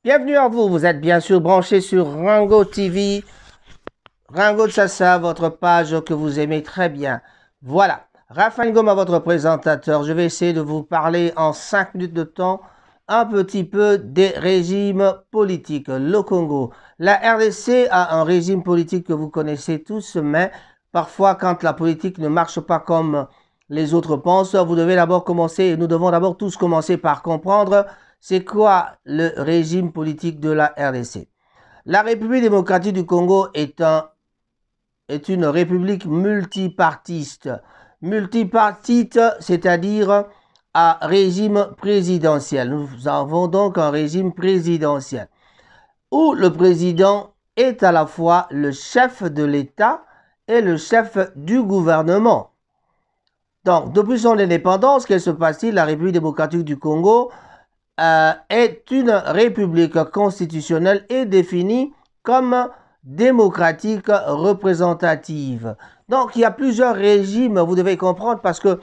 Bienvenue à vous, vous êtes bien sûr branché sur Rango TV, Rango Sassa, votre page que vous aimez très bien. Voilà, Raphaël Goma, votre présentateur. Je vais essayer de vous parler en 5 minutes de temps un petit peu des régimes politiques. Le Congo, la RDC a un régime politique que vous connaissez tous, mais parfois quand la politique ne marche pas comme les autres pensent, vous devez d'abord commencer, nous devons d'abord tous commencer par comprendre c'est quoi le régime politique de la RDC. La République démocratique du Congo est une république multipartiste. Multipartite, c'est-à-dire à régime présidentiel. Nous avons donc un régime présidentiel où le président est à la fois le chef de l'État et le chef du gouvernement. Donc, depuis son indépendance, qu'est-ce qui se passe-t-il? La République démocratique du Congo est une république constitutionnelle et définie comme démocratique représentative. Donc, il y a plusieurs régimes, vous devez comprendre, parce que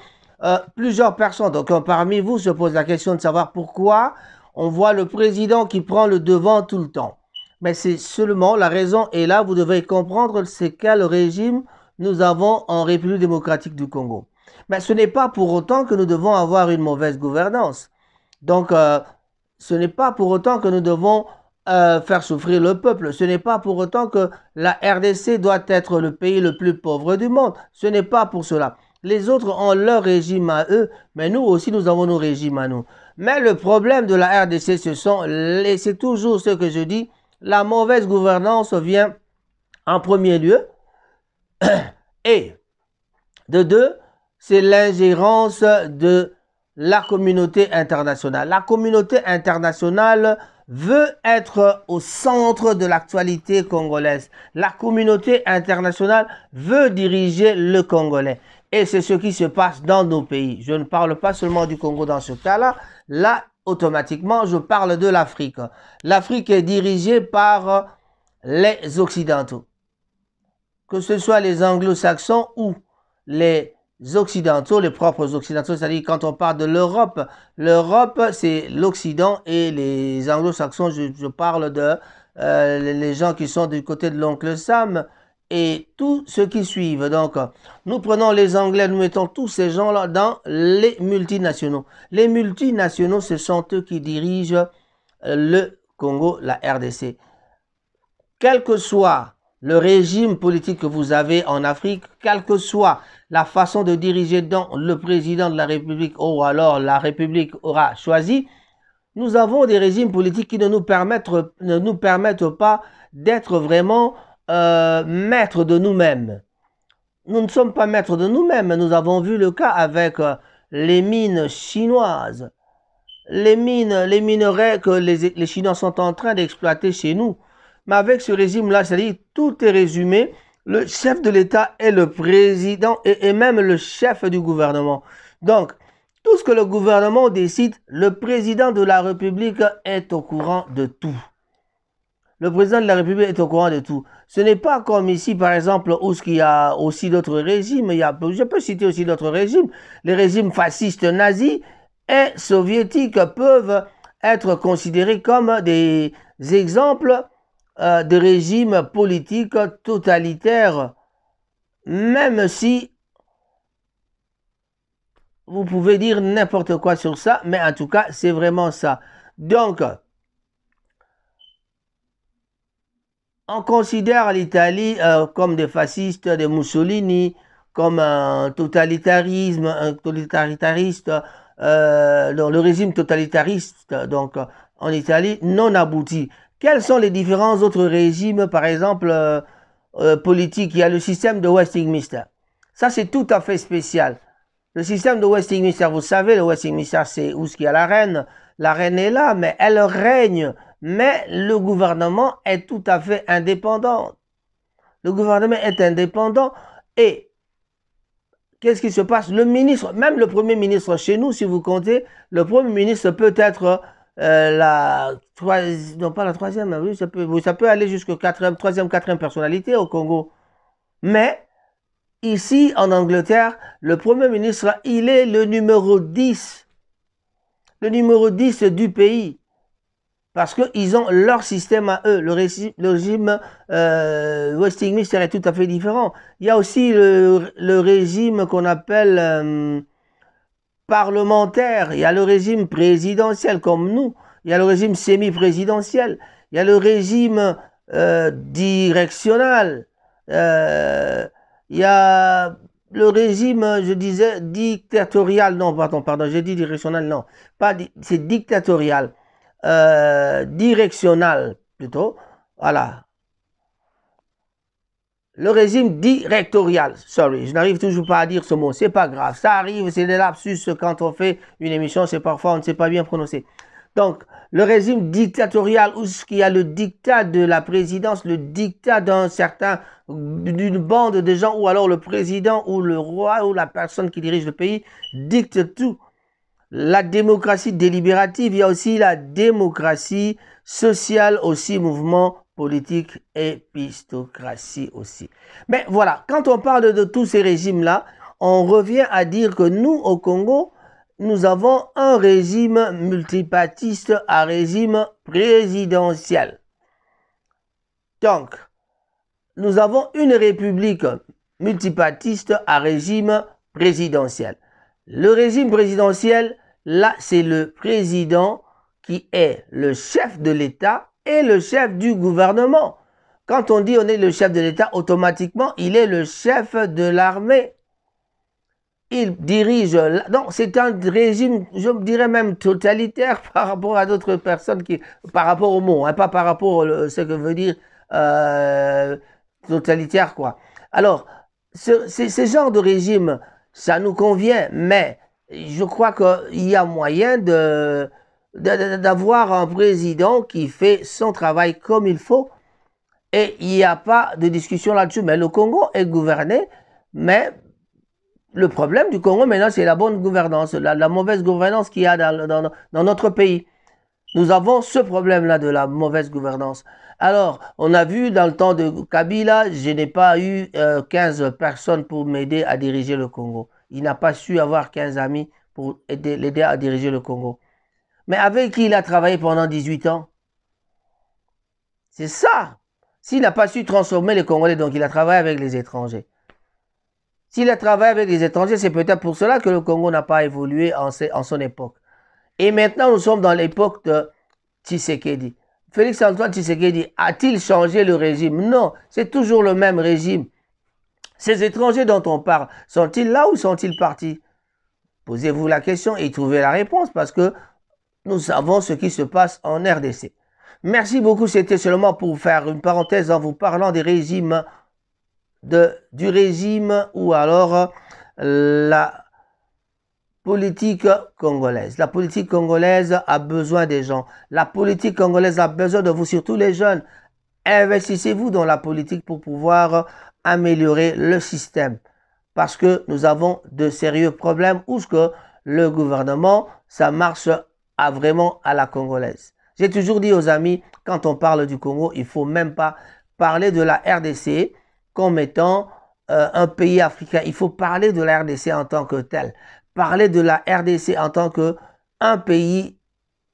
plusieurs personnes, donc parmi vous, se posent la question de savoir pourquoi on voit le président qui prend le devant tout le temps. Mais c'est seulement, la raison est là, vous devez comprendre c'est quel régime nous avons en République démocratique du Congo. Mais ce n'est pas pour autant que nous devons avoir une mauvaise gouvernance. Donc, ce n'est pas pour autant que nous devons faire souffrir le peuple. Ce n'est pas pour autant que la RDC doit être le pays le plus pauvre du monde. Ce n'est pas pour cela. Les autres ont leur régime à eux, mais nous aussi, nous avons nos régimes à nous. Mais le problème de la RDC, c'est toujours ce que je dis, la mauvaise gouvernance vient en premier lieu. Et de deux, c'est l'ingérence de la communauté internationale. La communauté internationale veut être au centre de l'actualité congolaise. La communauté internationale veut diriger le Congolais. Et c'est ce qui se passe dans nos pays. Je ne parle pas seulement du Congo dans ce cas-là. Là, automatiquement, je parle de l'Afrique. L'Afrique est dirigée par les Occidentaux. Que ce soit les Anglo-Saxons ou les Occidentaux, les propres Occidentaux, c'est-à-dire quand on parle de l'Europe, l'Europe c'est l'Occident et les Anglo-Saxons, je parle de les gens qui sont du côté de l'oncle Sam et tous ceux qui suivent. Donc, nous prenons les Anglais, nous mettons tous ces gens-là dans les multinationaux. Les multinationaux, ce sont eux qui dirigent le Congo, la RDC. Quel que soit le régime politique que vous avez en Afrique, quelle que soit la façon de diriger dont le président de la République ou alors la République aura choisi, nous avons des régimes politiques qui ne nous permettent pas d'être vraiment maîtres de nous-mêmes. Nous ne sommes pas maîtres de nous-mêmes. Nous avons vu le cas avec les mines chinoises, les minerais que les Chinois sont en train d'exploiter chez nous. Mais avec ce régime-là, c'est-à-dire tout est résumé, le chef de l'État est le président et même le chef du gouvernement. Donc, tout ce que le gouvernement décide, le président de la République est au courant de tout. Le président de la République est au courant de tout. Ce n'est pas comme ici, par exemple, où il y a aussi d'autres régimes. Je peux citer aussi d'autres régimes. Les régimes fascistes nazis et soviétiques peuvent être considérés comme des exemples de régimes politiques totalitaires, même si vous pouvez dire n'importe quoi sur ça, mais en tout cas, c'est vraiment ça. Donc, on considère l'Italie comme des fascistes, des Mussolini, comme un totalitariste, dans le régime totalitariste, donc en Italie, non abouti. Quels sont les différents autres régimes, par exemple, politiques? Il y a le système de Westminster. Ça, c'est tout à fait spécial. Le système de Westminster, vous savez, le Westminster, c'est où il y a la reine. La reine est là, mais elle règne. Mais le gouvernement est tout à fait indépendant. Le gouvernement est indépendant et qu'est-ce qui se passe? Le ministre, même le premier ministre chez nous, si vous comptez, le premier ministre peut être non pas la troisième, oui, ça peut aller jusqu'à troisième, quatrième personnalité au Congo. Mais ici, en Angleterre, le Premier ministre, il est le numéro 10. Le numéro 10 du pays. Parce qu'ils ont leur système à eux. Le régime Westminster est tout à fait différent. Il y a aussi le régime qu'on appelle parlementaire. Il y a le régime présidentiel comme nous. Il y a le régime semi-présidentiel. Il y a le régime directionnel. Il y a le régime, je disais, dictatorial. Non, pardon, j'ai dit directionnel, non. C'est dictatorial. Directionnel, plutôt. Voilà. Le régime directorial. Sorry, je n'arrive toujours pas à dire ce mot. C'est pas grave. Ça arrive, c'est des lapsus quand on fait une émission. C'est parfois on ne sait pas bien prononcer. Donc, le régime dictatorial, où il y a le dictat de la présidence, le dictat d'une bande de gens, ou alors le président, ou le roi, ou la personne qui dirige le pays, dicte tout. La démocratie délibérative, il y a aussi la démocratie sociale, aussi mouvement politique, épistocratie aussi. Mais voilà, quand on parle de tous ces régimes-là, on revient à dire que nous, au Congo, nous avons un régime multipartiste à régime présidentiel. Donc, nous avons une république multipartiste à régime présidentiel. Le régime présidentiel, là, c'est le président qui est le chef de l'État et le chef du gouvernement. Quand on dit on est le chef de l'État, automatiquement, il est le chef de l'armée. Il dirige... Donc, c'est un régime, je dirais même totalitaire par rapport à d'autres personnes, par rapport au mot, hein, pas par rapport à ce que veut dire totalitaire, quoi. Alors, ce genre de régime, ça nous convient, mais je crois qu'il y a moyen d'avoir un président qui fait son travail comme il faut, et il n'y a pas de discussion là-dessus. Mais le Congo est gouverné, mais le problème du Congo maintenant, c'est la bonne gouvernance, la mauvaise gouvernance qu'il y a dans notre pays. Nous avons ce problème-là de la mauvaise gouvernance. Alors, on a vu dans le temps de Kabila, je n'ai pas eu 15 personnes pour m'aider à diriger le Congo. Il n'a pas su avoir 15 amis pour l'aider à diriger le Congo. Mais avec qui il a travaillé pendant 18 ans? C'est ça. S'il n'a pas su transformer les Congolais, donc il a travaillé avec les étrangers. S'il a travaillé avec les étrangers, c'est peut-être pour cela que le Congo n'a pas évolué en son époque. Et maintenant, nous sommes dans l'époque de Tshisekedi. Félix-Antoine Tshisekedi a-t-il changé le régime? Non, c'est toujours le même régime. Ces étrangers dont on parle, sont-ils là ou sont-ils partis? Posez-vous la question et trouvez la réponse parce que nous savons ce qui se passe en RDC. Merci beaucoup, c'était seulement pour faire une parenthèse en vous parlant des régimes, du régime ou alors la politique congolaise. La politique congolaise a besoin des gens. La politique congolaise a besoin de vous, surtout les jeunes. Investissez-vous dans la politique pour pouvoir améliorer le système. Parce que nous avons de sérieux problèmes où ce que le gouvernement, ça marche vraiment à la congolaise. J'ai toujours dit aux amis, quand on parle du Congo, il ne faut même pas parler de la RDC comme étant un pays africain. Il faut parler de la RDC en tant que tel. Parler de la RDC en tant qu'un pays,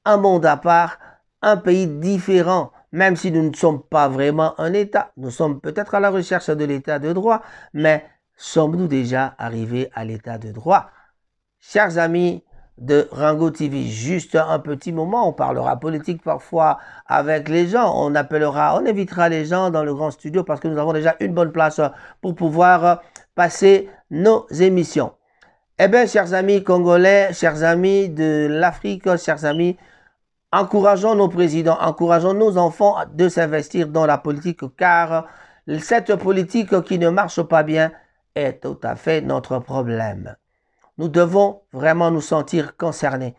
un monde à part, un pays différent, même si nous ne sommes pas vraiment un État. Nous sommes peut-être à la recherche de l'État de droit, mais sommes-nous déjà arrivés à l'État de droit? Chers amis de Rango TV, juste un petit moment, on parlera politique parfois avec les gens, on invitera les gens dans le grand studio parce que nous avons déjà une bonne place pour pouvoir passer nos émissions. Eh bien, chers amis congolais, chers amis de l'Afrique, chers amis, encourageons nos présidents, encourageons nos enfants de s'investir dans la politique car cette politique qui ne marche pas bien est tout à fait notre problème. Nous devons vraiment nous sentir concernés.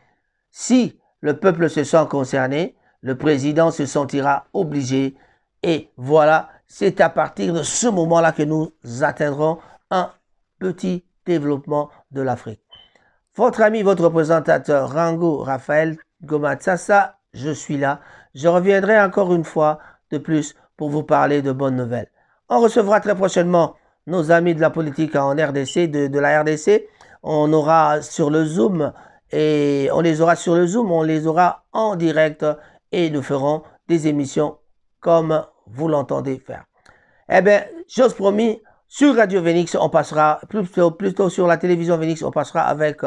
Si le peuple se sent concerné, le président se sentira obligé et voilà, c'est à partir de ce moment-là que nous atteindrons un petit développement de l'Afrique. Votre ami, votre présentateur Rango Raphaël Goma-Tsassa, je suis là. Je reviendrai encore une fois de plus pour vous parler de bonnes nouvelles. On recevra très prochainement nos amis de la politique en RDC, de la RDC. On aura sur le Zoom et on les aura sur le Zoom, on les aura en direct et nous ferons des émissions comme vous l'entendez faire. Eh bien, chose promis, sur Radio Phoenix, on passera, plutôt sur la télévision Phoenix, on passera avec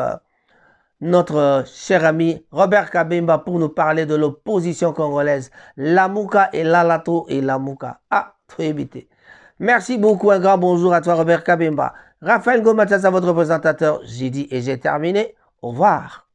notre cher ami Robert Kabemba pour nous parler de l'opposition congolaise, Lamuka et Lalato et Lamuka. Ah, faut éviter. Merci beaucoup, un grand bonjour à toi Robert Kabemba. Raphaël Gomatas, votre présentateur, j'ai dit et j'ai terminé. Au revoir.